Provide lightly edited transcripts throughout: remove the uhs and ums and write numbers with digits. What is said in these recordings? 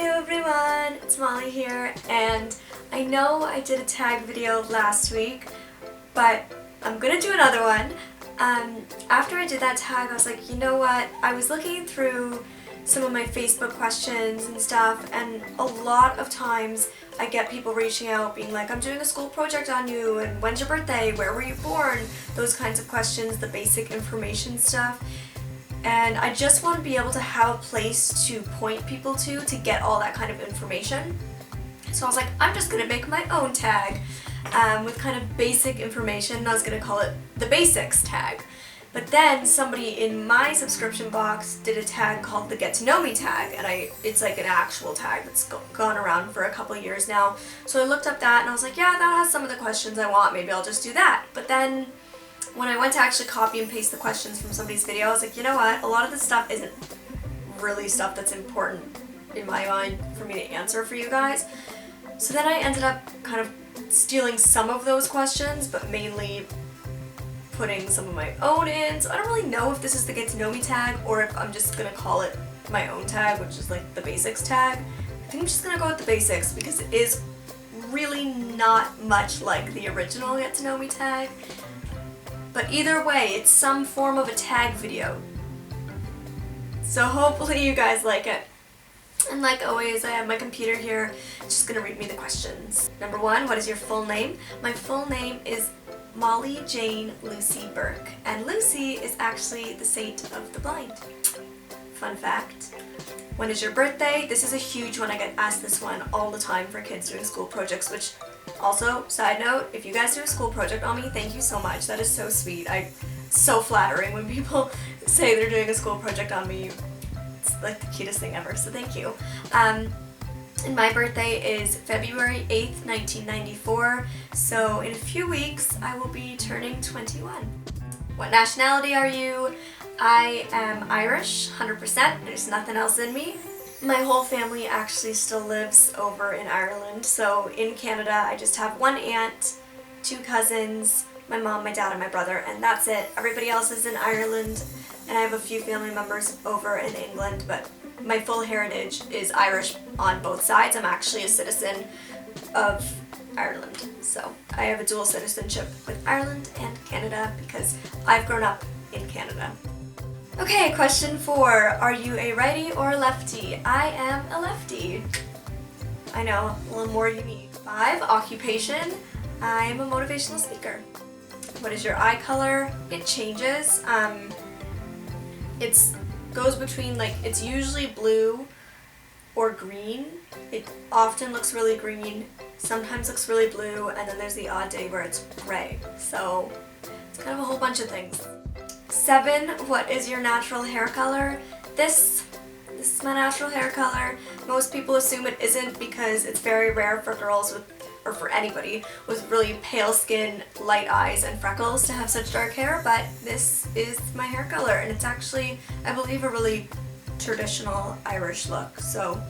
Hello everyone, it's Molly here, and I know I did a tag video last week, but I'm gonna do another one. After I did that tag, I was like, you know what, I was looking through some of my Facebook questions and stuff, and a lot of times I get people reaching out being like, I'm doing a school project on you, and when's your birthday, where were you born, those kinds of questions, the basic information stuff. And I just want to be able to have a place to point people to get all that kind of information. So I was like, I'm just going to make my own tag with kind of basic information. I was going to call it the basics tag. But then somebody in my subscription box did a tag called the Get to Know Me tag, and it's like an actual tag that's gone around for a couple of years now. So I looked up that and I was like, yeah, that has some of the questions I want, maybe I'll just do that. But then when I went to actually copy and paste the questions from somebody's video, I was like, you know what, a lot of this stuff isn't really stuff that's important in my mind for me to answer for you guys. So then I ended up kind of stealing some of those questions, but mainly putting some of my own in. So I don't really know if this is the Get to Know Me tag or if I'm just gonna call it my own tag, which is like the basics tag. I think I'm just gonna go with the basics because it is really not much like the original Get to Know Me tag. But either way, it's some form of a tag video. So hopefully you guys like it. And like always, I have my computer here, just gonna read me the questions. Number 1, what is your full name? My full name is Molly Jane Lucy Burke, and Lucy is actually the saint of the blind. Fun fact. When is your birthday? This is a huge one. I get asked this one all the time for kids doing school projects, which also, side note, if you guys do a school project on me, thank you so much. That is so sweet. It's so flattering when people say they're doing a school project on me. It's like the cutest thing ever, so thank you. And my birthday is February 8th, 1994, so in a few weeks I will be turning 21. What nationality are you? I am Irish, 100%. There's nothing else in me. My whole family actually still lives over in Ireland, so in Canada I just have one aunt, 2 cousins, my mom, my dad, and my brother, and that's it. Everybody else is in Ireland, and I have a few family members over in England, but my full heritage is Irish on both sides. I'm actually a citizen of Ireland, so I have a dual citizenship with Ireland and Canada because I've grown up in Canada. Okay, question 4. Are you a righty or a lefty? I am a lefty. I know, a little more unique. 5. Occupation. I'm a motivational speaker. What is your eye color? It changes. It goes between, like, it's usually blue or green. It often looks really green, sometimes looks really blue, and then there's the odd day where it's gray. So it's kind of a whole bunch of things. 7, what is your natural hair color? This is my natural hair color. Most people assume it isn't because it's very rare for girls with, or for anybody with really pale skin, light eyes, and freckles to have such dark hair, but this is my hair color, and it's actually, I believe, a really traditional Irish look. So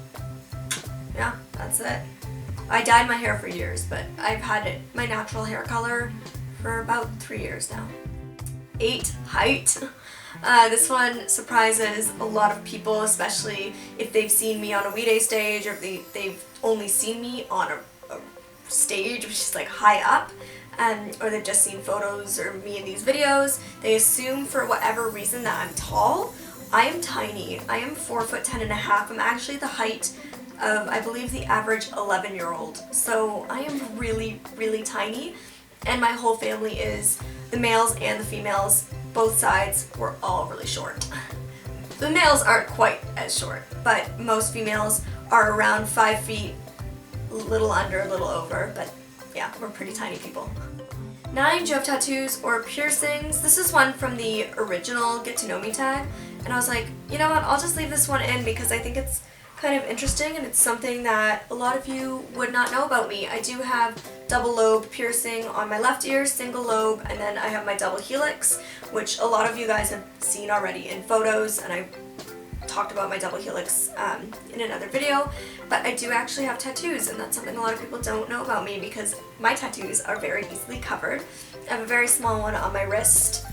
yeah, that's it. I dyed my hair for years, but I've had it, my natural hair color, for about 3 years now. 8, height. This one surprises a lot of people, especially if they've seen me on a We Day stage or if they've only seen me on a stage which is like high up, or they've just seen photos or me in these videos. They assume for whatever reason that I'm tall. I am tiny. I am 4'10" and a half. I'm actually the height of, I believe, the average 11-year-old. So I am really, really tiny. And my whole family is, the males and the females, both sides, we're all really short. The males aren't quite as short, but most females are around 5 feet, a little under, a little over, but yeah, we're pretty tiny people. 9, do you have tattoos or piercings? This is one from the original Get to Know Me tag, and I was like, you know what, I'll just leave this one in because I think it's kind of interesting and it's something that a lot of you would not know about me. I do have double lobe piercing on my left ear, single lobe, and then I have my double helix, which a lot of you guys have seen already in photos, and I talked about my double helix in another video, but I do actually have tattoos, and that's something a lot of people don't know about me because my tattoos are very easily covered. I have a very small one on my wrist.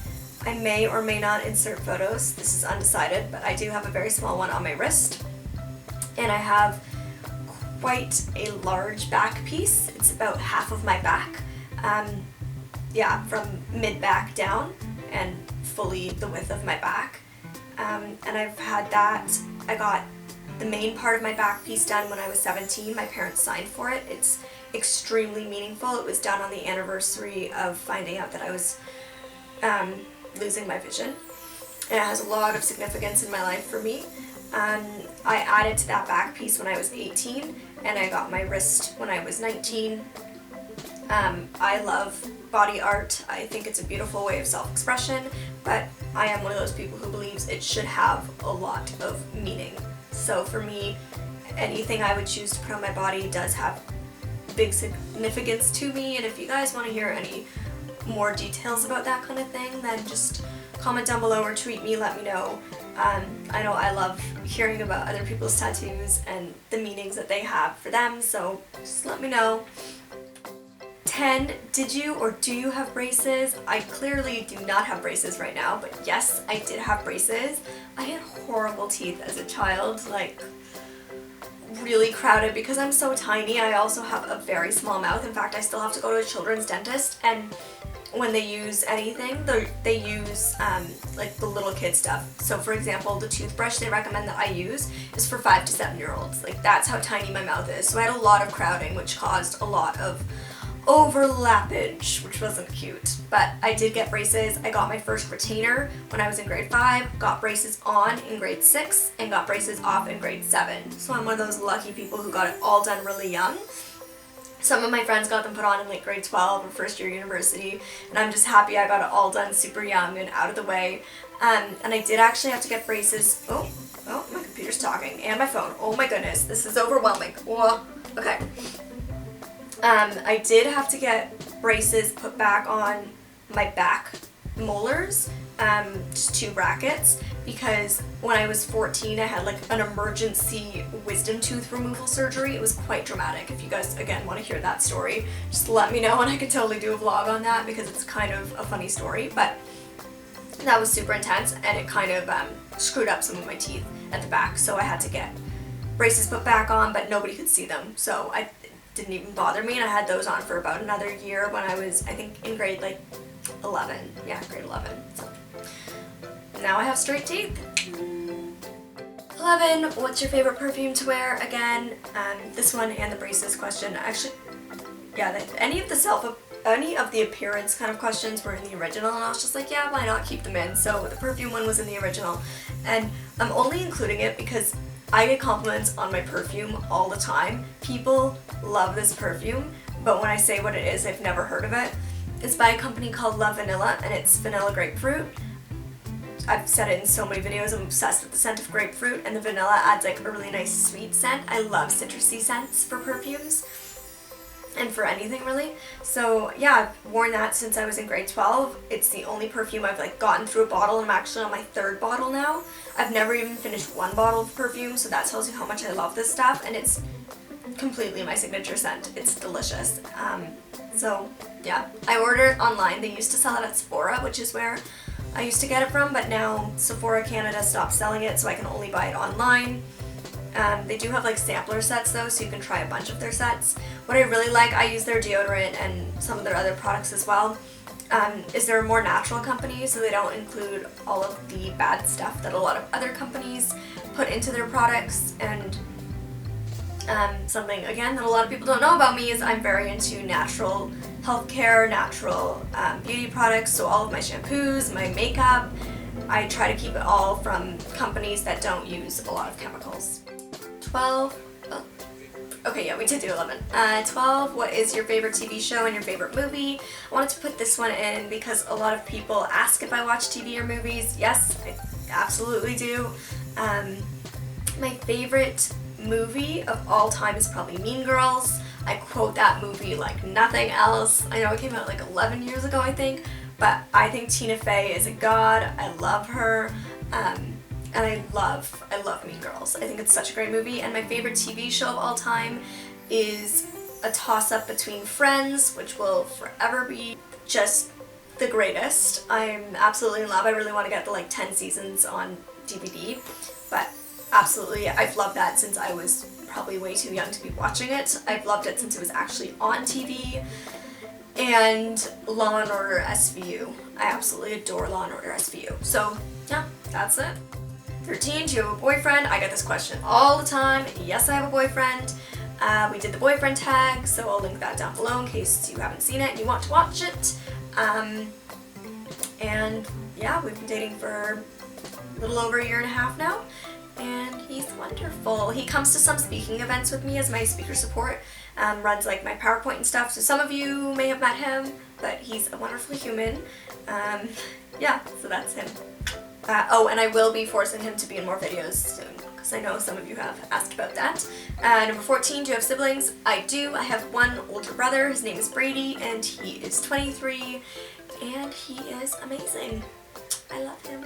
I may or may not insert photos. This is undecided, but I do have a very small one on my wrist. And I have quite a large back piece. It's about half of my back. Yeah, from mid-back down and fully the width of my back. And I've had that. I got the main part of my back piece done when I was 17. My parents signed for it. It's extremely meaningful. It was done on the anniversary of finding out that I was losing my vision. And it has a lot of significance in my life for me. I added to that back piece when I was 18, and I got my wrist when I was 19. I love body art. I think it's a beautiful way of self-expression, but I am one of those people who believes it should have a lot of meaning. So for me, anything I would choose to put on my body does have big significance to me, and if you guys want to hear any more details about that kind of thing, then just comment down below or tweet me, let me know. I know I love hearing about other people's tattoos and the meanings that they have for them, so just let me know. 10. Did you or do you have braces? I clearly do not have braces right now, but yes, I did have braces. I had horrible teeth as a child, like really crowded because I'm so tiny. I also have a very small mouth. In fact, I still have to go to a children's dentist, and when they use anything, they use like the little kid stuff. So for example, the toothbrush they recommend that I use is for 5 to 7 year olds. Like that's how tiny my mouth is. So I had a lot of crowding, which caused a lot of overlappage, which wasn't cute. But I did get braces. I got my first retainer when I was in grade 5, got braces on in grade 6, and got braces off in grade 7. So I'm one of those lucky people who got it all done really young. Some of my friends got them put on in like grade 12 or first year university, and I'm just happy I got it all done super young and out of the way. And I did actually have to get braces. Oh, my computer's talking, and my phone. Oh my goodness, this is overwhelming. Whoa. Okay. I did have to get braces put back on my back molars, just 2 brackets, because when I was 14 I had like an emergency wisdom tooth removal surgery. It was quite dramatic. If you guys again want to hear that story, just let me know and I could totally do a vlog on that because it's kind of a funny story, but that was super intense and it kind of screwed up some of my teeth at the back, so I had to get braces put back on, but nobody could see them, so it didn't even bother me, and I had those on for about another year when I was, I think, in grade like 11. Yeah, grade 11. So now I have straight teeth. 11. What's your favorite perfume to wear? Again, this one and the braces question. Actually, yeah, any of the appearance kind of questions were in the original, and I was just like, yeah, why not keep them in? So the perfume one was in the original, and I'm only including it because I get compliments on my perfume all the time. People love this perfume, but when I say what it is, they've never heard of it. It's by a company called Love Vanilla, and it's vanilla grapefruit. I've said it in so many videos, I'm obsessed with the scent of grapefruit, and the vanilla adds like a really nice sweet scent. I love citrusy scents for perfumes, and for anything really. So yeah, I've worn that since I was in grade 12. It's the only perfume I've like gotten through a bottle, and I'm actually on my 3rd bottle now. I've never even finished 1 bottle of perfume, so that tells you how much I love this stuff, and it's completely my signature scent. It's delicious. So yeah, I ordered it online. They used to sell it at Sephora, which is where I used to get it from, but now Sephora Canada stopped selling it, so I can only buy it online. They do have like sampler sets though, so you can try a bunch of their sets. What I really like, I use their deodorant and some of their other products as well, is they're a more natural company, so they don't include all of the bad stuff that a lot of other companies put into their products. And something again that a lot of people don't know about me is I'm very into natural healthcare, natural beauty products, so all of my shampoos, my makeup, I try to keep it all from companies that don't use a lot of chemicals. 12. Oh. Okay, yeah, we did do 11. 12, what is your favorite TV show and your favorite movie? I wanted to put this one in because a lot of people ask if I watch TV or movies. Yes, I absolutely do. My favorite movie of all time is probably Mean Girls. I quote that movie like nothing else. I know it came out like 11 years ago, I think, but I think Tina Fey is a god. I love her. And I love Mean Girls. I think it's such a great movie, and my favorite TV show of all time is a toss-up between Friends, which will forever be just the greatest. I'm absolutely in love. I really want to get the like 10 seasons on DVD, but absolutely, I've loved that since I was probably way too young to be watching it. I've loved it since it was actually on TV. And Law & Order SVU. I absolutely adore Law & Order SVU. So yeah, that's it. 13, do you have a boyfriend? I get this question all the time. Yes, I have a boyfriend. We did the boyfriend tag, so I'll link that down below in case you haven't seen it and you want to watch it. And yeah, we've been dating for a little over a year and a half now, and he's wonderful. He comes to some speaking events with me as my speaker support, runs like my PowerPoint and stuff, so some of you may have met him, but he's a wonderful human. Yeah, so that's him. Oh, and I will be forcing him to be in more videos soon, because I know some of you have asked about that. Number 14, do you have siblings? I do. I have one older brother. His name is Brady, and he is 23, and he is amazing. I love him.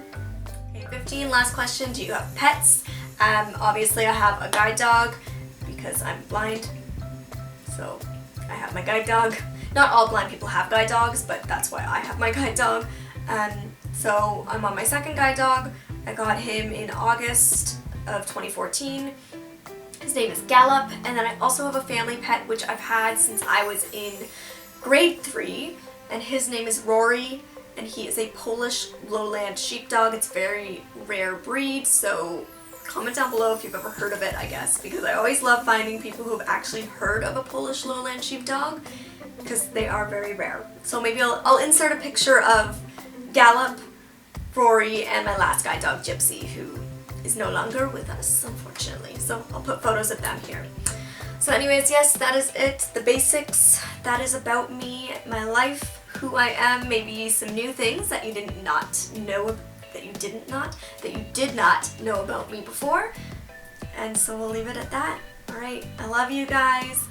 Okay, 15, last question, do you have pets? Obviously I have a guide dog, because I'm blind, so I have my guide dog. Not all blind people have guide dogs, but that's why I have my guide dog. So I'm on my second guide dog. I got him in August of 2014. His name is Gallop, and then I also have a family pet which I've had since I was in grade 3, and his name is Rory, and he is a Polish lowland sheepdog. It's a very rare breed, so comment down below if you've ever heard of it, I guess, because I always love finding people who have actually heard of a Polish lowland sheepdog, because they are very rare. So maybe I'll insert a picture of Gallop, Rory, and my last guide dog, Gypsy, who is no longer with us, unfortunately. So I'll put photos of them here. So anyways, yes, that is it. The basics. That is about me, my life, who I am, maybe some new things that you did not know about me before. And so we'll leave it at that. Alright, I love you guys.